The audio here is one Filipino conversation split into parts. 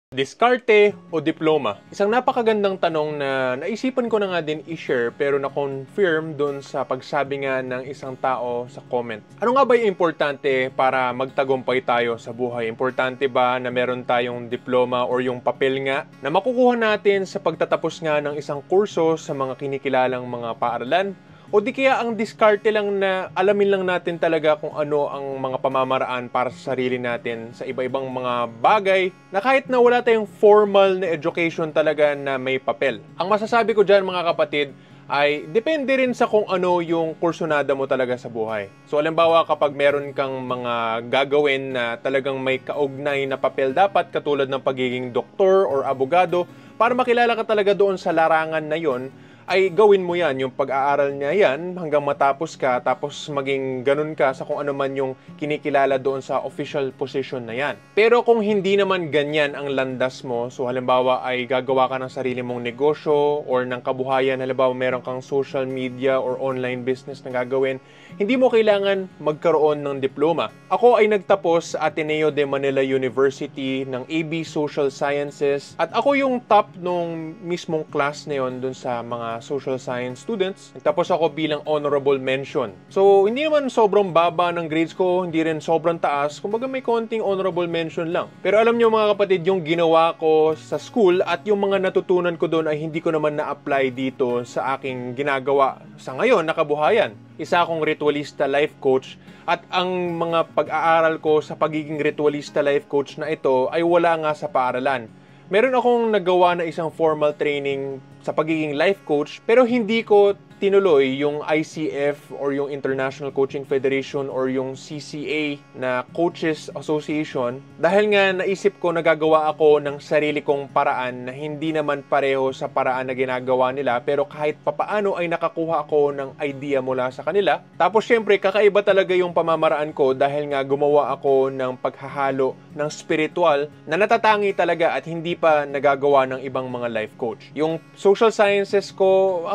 Diskarte o diploma? Isang napakagandang tanong na naisipan ko na nga din i-share pero na-confirm dun sa pagsabi nga ng isang tao sa comment. Ano nga ba yung importante para magtagumpay tayo sa buhay? Importante ba na meron tayong diploma or yung papel nga na makukuha natin sa pagtatapos nga ng isang kurso sa mga kinikilalang mga paaralan? O di kaya ang diskarte lang na alamin lang natin talaga kung ano ang mga pamamaraan para sa sarili natin sa iba-ibang mga bagay na kahit na wala tayong formal na education talaga na may papel. Ang masasabi ko dyan mga kapatid ay depende rin sa kung ano yung kursunada mo talaga sa buhay. So halimbawa kapag meron kang mga gagawin na talagang may kaugnay na papel dapat katulad ng pagiging doktor or abogado para makilala ka talaga doon sa larangan na yon, ay gawin mo yan, yung pag-aaral niya yan hanggang matapos ka, tapos maging ganun ka sa kung ano man yung kinikilala doon sa official position na yan. Pero kung hindi naman ganyan ang landas mo, so halimbawa ay gagawa ka ng sarili mong negosyo or ng kabuhayan, halimbawa meron kang social media or online business na gagawin, hindi mo kailangan magkaroon ng diploma. Ako ay nagtapos sa Ateneo de Manila University ng AB Social Sciences at ako yung top nung mismong class na yun dun sa mga social science students. Nagtapos ako bilang honorable mention. So, hindi naman sobrang baba ng grades ko, hindi rin sobrang taas. Kumbaga may konting honorable mention lang. Pero alam nyo mga kapatid, yung ginawa ko sa school at yung mga natutunan ko doon ay hindi ko naman na-apply dito sa aking ginagawa sa ngayon na kabuhayan. Isa akong ritualista life coach at ang mga pag-aaral ko sa pagiging ritualista life coach na ito ay wala nga sa paaralan. Meron akong nagawa na isang formal training sa pagiging life coach pero hindi ko tinuloy yung ICF or yung International Coaching Federation or yung CCA na Coaches Association dahil nga naisip ko na gagawa ako ng sarili kong paraan na hindi naman pareho sa paraan na ginagawa nila pero kahit papaano ay nakakuha ako ng idea mula sa kanila. Tapos syempre kakaiba talaga yung pamamaraan ko dahil nga gumawa ako ng paghahalo ng spiritual na natatangi talaga at hindi pa nagagawa ng ibang mga life coach. Yung social sciences ko,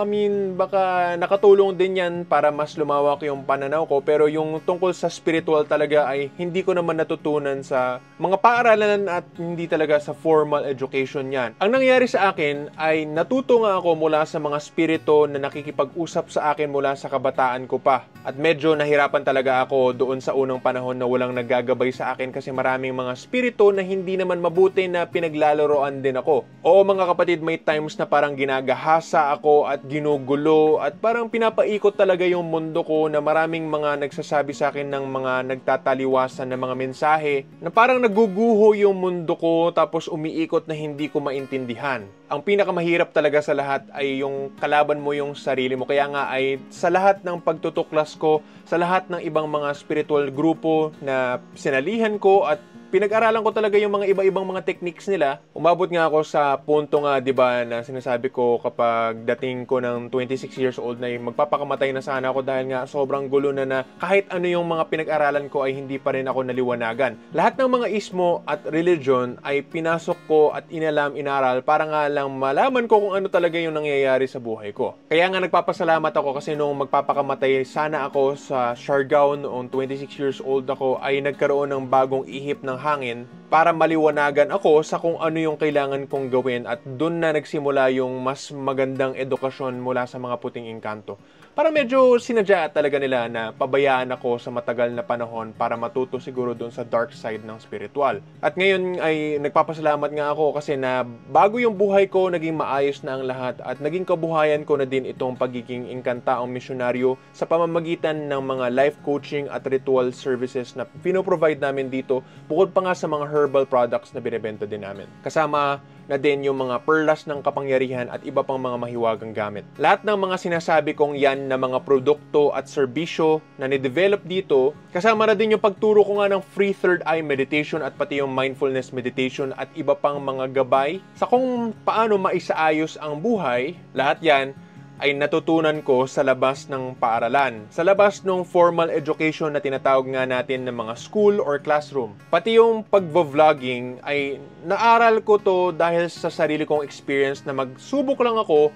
baka nakatulong din yan para mas lumawak yung pananaw ko pero yung tungkol sa spiritual talaga ay hindi ko naman natutunan sa mga paaralan at hindi talaga sa formal education yan. Ang nangyari sa akin ay natuto nga ako mula sa mga spirito na nakikipag-usap sa akin mula sa kabataan ko pa. At medyo nahirapan talaga ako doon sa unang panahon na walang naggagabay sa akin kasi maraming mga spirito na hindi naman mabuti na pinaglalaroan din ako. Oo mga kapatid, may times na parang ginagahasa ako at ginugulo at parang pinapaikot talaga yung mundo ko na maraming mga nagsasabi sa akin ng mga nagtataliwasan na mga mensahe na parang naguguho yung mundo ko tapos umiikot na hindi ko maintindihan. Ang pinakamahirap talaga sa lahat ay yung kalaban mo yung sarili mo. Kaya nga ay sa lahat ng pagtutuklas ko, sa lahat ng ibang mga spiritual grupo na sinalihan ko at pinag-aralan ko talaga yung mga iba-ibang mga techniques nila. Umabot nga ako sa punto nga, 'di ba, na sinasabi ko kapag dating ko ng 26 years old na magpapakamatay na sana ako dahil nga sobrang gulo na kahit ano yung mga pinag-aralan ko ay hindi pa rin ako naliwanagan. Lahat ng mga ismo at religion ay pinasok ko at inaral para nga lang malaman ko kung ano talaga yung nangyayari sa buhay ko. Kaya nga nagpapasalamat ako kasi nung magpapakamatay sana ako sa Siargao noong 26 years old ako ay nagkaroon ng bagong ihip ng hangin para maliwanagan ako sa kung ano yung kailangan kong gawin at doon na nagsimula yung mas magandang edukasyon mula sa mga puting engkanto. Para medyo sinadya talaga nila na pabayaan ako sa matagal na panahon para matuto siguro doon sa dark side ng spiritual. At ngayon ay nagpapasalamat nga ako kasi na bago yung buhay ko, naging maayos na ang lahat at naging kabuhayan ko na din itong pagiging engkantaong misyonaryo sa pamamagitan ng mga life coaching at ritual services na pinoprovide namin dito bukod pa nga sa mga herbal products na binebenta din namin. Kasama na din yung mga perlas ng kapangyarihan at iba pang mga mahiwagang gamit. Lahat ng mga sinasabi kong yan na mga produkto at serbisyo na ni-develop dito, kasama na din yung pagturo ko nga ng free third eye meditation at pati yung mindfulness meditation at iba pang mga gabay sa kung paano maisaayos ang buhay. Lahat yan ay natutunan ko sa labas ng paaralan. Sa labas ng formal education na tinatawag nga natin ng mga school or classroom. Pati yung pag-vlogging ay naaral ko to dahil sa sarili kong experience na magsubok lang ako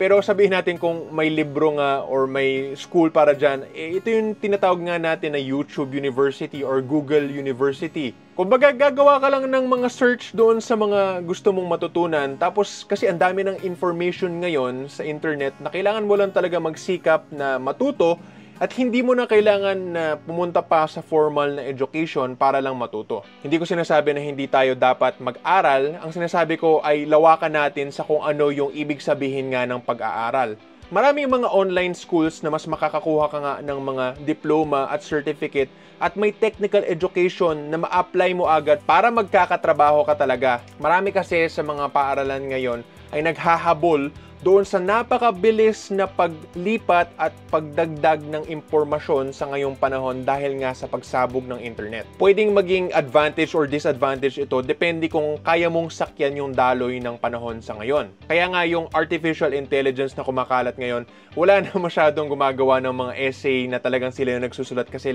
Pero sabihin natin kung may libro nga or may school para dyan, ito yung tinatawag nga natin na YouTube University or Google University. Kumbaga, gagawa ka lang ng mga search doon sa mga gusto mong matutunan. Tapos, kasi ang dami ng information ngayon sa internet na kailangan mo lang talaga magsikap na matuto at hindi mo na kailangan na pumunta pa sa formal na education para lang matuto. Hindi ko sinasabi na hindi tayo dapat mag-aral. Ang sinasabi ko ay lawakan natin sa kung ano yung ibig sabihin nga ng pag-aaral. Maraming mga online schools na mas makakakuha ka nga ng mga diploma at certificate at may technical education na ma-apply mo agad para magkakatrabaho ka talaga. Marami kasi sa mga paaralan ngayon ay naghahabol doon sa napakabilis na paglipat at pagdagdag ng impormasyon sa ngayong panahon dahil nga sa pagsabog ng internet. Pwedeng maging advantage or disadvantage ito, depende kung kaya mong sakyan yung daloy ng panahon sa ngayon. Kaya nga yung artificial intelligence na kumakalat ngayon, wala na masyadong gumagawa ng mga essay na talagang sila yung nagsusulat kasi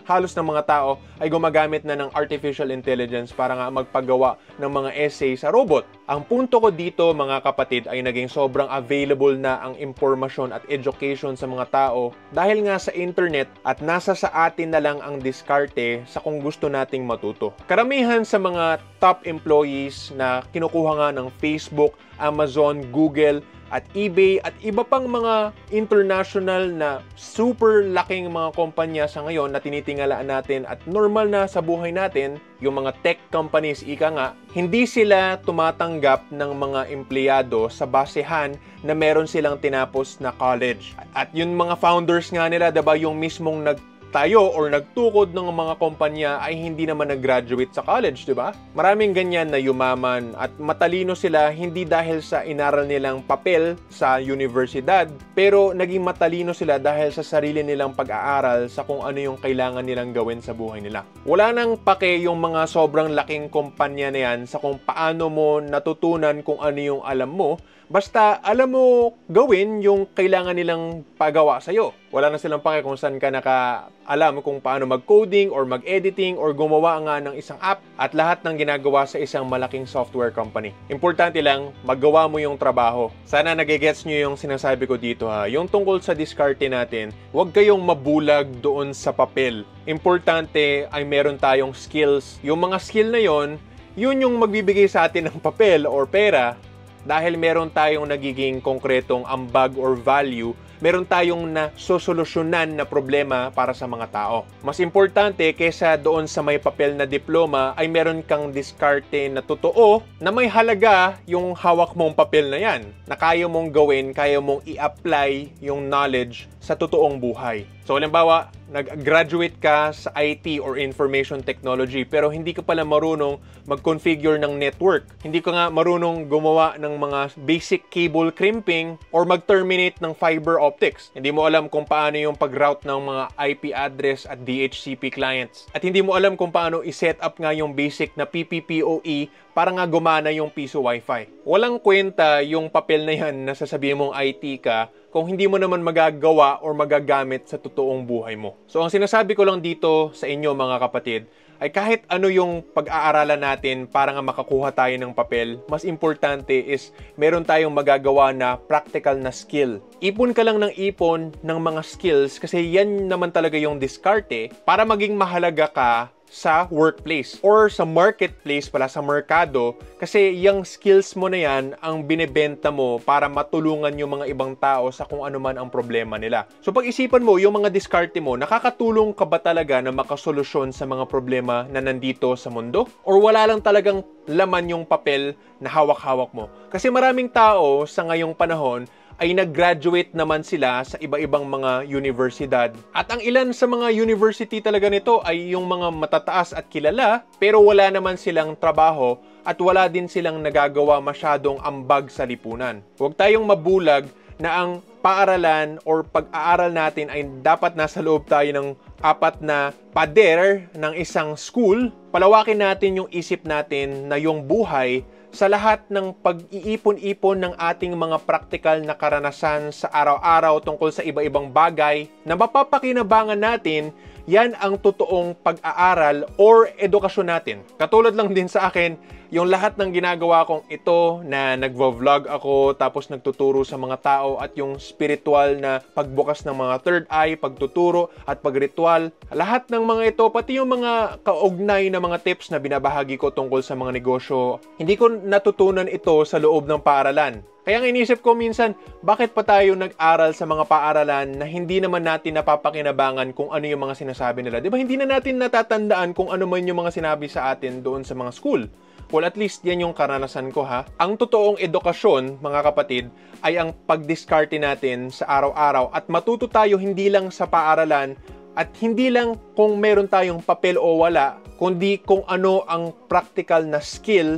halos ng mga tao ay gumagamit na ng artificial intelligence para nga magpagawa ng mga essay sa robot. Ang punto ko dito, mga kapatid, ay naging sobrang available na ang impormasyon at education sa mga tao dahil nga sa internet at nasa sa atin na lang ang diskarte sa kung gusto nating matuto. Karamihan sa mga top employees na kinukuha nga ng Facebook, Amazon, Google, at eBay at iba pang mga international na super laking mga kumpanya sa ngayon na tinitingalaan natin at normal na sa buhay natin, yung mga tech companies, ika nga, hindi sila tumatanggap ng mga empleyado sa basehan na meron silang tinapos na college. At yung mga founders nga nila, diba, yung mismong tayo or nagtukod ng mga kumpanya ay hindi naman nag-graduate sa college, di ba? Maraming ganyan na yumaman at matalino sila hindi dahil sa inaral nilang papel sa universidad, pero naging matalino sila dahil sa sarili nilang pag-aaral sa kung ano yung kailangan nilang gawin sa buhay nila. Wala nang pake yung mga sobrang laking kumpanya na yan sa kung paano mo natutunan kung ano yung alam mo, basta alam mo gawin yung kailangan nilang pagawa sa'yo. Wala na silang pake kung saan ka nakaalam kung paano mag-coding or mag-editing or gumawa nga ng isang app at lahat ng ginagawa sa isang malaking software company. Importante lang, magawa mo yung trabaho. Sana nagigets nyo yung sinasabi ko dito ha. Yung tungkol sa diskarte natin, huwag kayong mabulag doon sa papel. Importante ay meron tayong skills. Yung mga skill na yon, yun yung magbibigay sa atin ng papel or pera. Dahil meron tayong nagiging konkretong ambag or value, meron tayong nasosolusyonan na problema para sa mga tao. Mas importante kaysa doon sa may papel na diploma ay meron kang diskarte na totoo na may halaga yung hawak mong papel na yan, na kaya mong gawin, kaya mong i-apply yung knowledge sa totoong buhay. So, halimbawa, nag-graduate ka sa IT or information technology pero hindi ka pala marunong mag-configure ng network. Hindi ka nga marunong gumawa ng mga basic cable crimping or mag-terminate ng fiber optics. Hindi mo alam kung paano yung pag-route ng mga IP address at DHCP clients. At hindi mo alam kung paano i-set up nga yung basic na PPPoE para nga gumana yung piso Wi-Fi. Walang kwenta yung papel na yan na sasabihin mong IT ka kung hindi mo naman magagawa or magagamit sa totoong buhay mo. So, ang sinasabi ko lang dito sa inyo mga kapatid, ay kahit ano yung pag-aaralan natin para nga makakuha tayo ng papel, mas importante is meron tayong magagawa na practical na skill. Ipon ka lang ng ipon ng mga skills kasi yan naman talaga yung diskarte para maging mahalaga ka sa workplace or sa marketplace pala, sa merkado, kasi yung skills mo na yan ang binebenta mo para matulungan yung mga ibang tao sa kung ano man ang problema nila. So pag-isipan mo, yung mga diskarte mo, nakakatulong ka ba talaga na makasolusyon sa mga problema na nandito sa mundo? Or wala lang talagang laman yung papel na hawak-hawak mo? Kasi maraming tao sa ngayong panahon ay nag-graduate naman sila sa iba-ibang mga universidad. At ang ilan sa mga university talaga nito ay yung mga matataas at kilala, pero wala naman silang trabaho at wala din silang nagagawa masyadong ambag sa lipunan. Huwag tayong mabulag na ang paaralan or pag-aaral natin ay dapat nasa loob tayo ng 4 na pader ng isang school. Palawakin natin yung isip natin na yung buhay sa lahat ng pag-iipon-ipon ng ating mga praktikal na karanasan sa araw-araw tungkol sa iba-ibang bagay na mapapakinabangan natin, yan ang totoong pag-aaral or edukasyon natin. Katulad lang din sa akin, yung lahat ng ginagawa kong ito na nagvo-vlog ako tapos nagtuturo sa mga tao at yung spiritual na pagbukas ng mga third eye, pagtuturo at pagritual, lahat ng mga ito, pati yung mga kaugnay na mga tips na binabahagi ko tungkol sa mga negosyo, hindi ko natutunan ito sa loob ng paaralan. Kaya nga inisip ko minsan, bakit pa tayo nag-aral sa mga paaralan na hindi naman natin napapakinabangan kung ano yung mga sinasabi nila? Di ba hindi na natin natatandaan kung ano man yung mga sinabi sa atin doon sa mga school? Well, at least yan yung karanasan ko ha. Ang totoong edukasyon, mga kapatid, ay ang pagdiskarte natin sa araw-araw at matuto tayo hindi lang sa paaralan at hindi lang kung meron tayong papel o wala, kundi kung ano ang practical na skill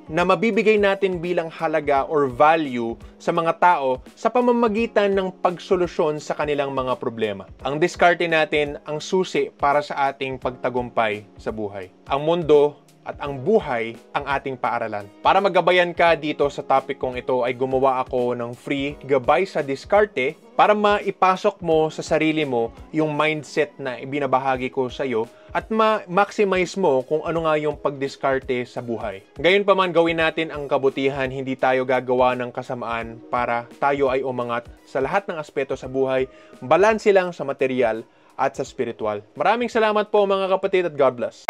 na mabibigay natin bilang halaga or value sa mga tao sa pamamagitan ng pagsolusyon sa kanilang mga problema. Ang diskarte natin ang susi para sa ating pagtagumpay sa buhay. Ang mundo at ang buhay ang ating paaralan. Para magabayan ka dito sa topic kong ito ay gumawa ako ng free gabay sa diskarte para maipasok mo sa sarili mo yung mindset na ibinabahagi ko sa iyo at ma-maximize mo kung ano nga yung pagdiskarte sa buhay. Gayunpaman, gawin natin ang kabutihan, hindi tayo gagawa ng kasamaan para tayo ay umangat sa lahat ng aspeto sa buhay, balanse lang sa material at sa spiritual. Maraming salamat po mga kapatid at God bless.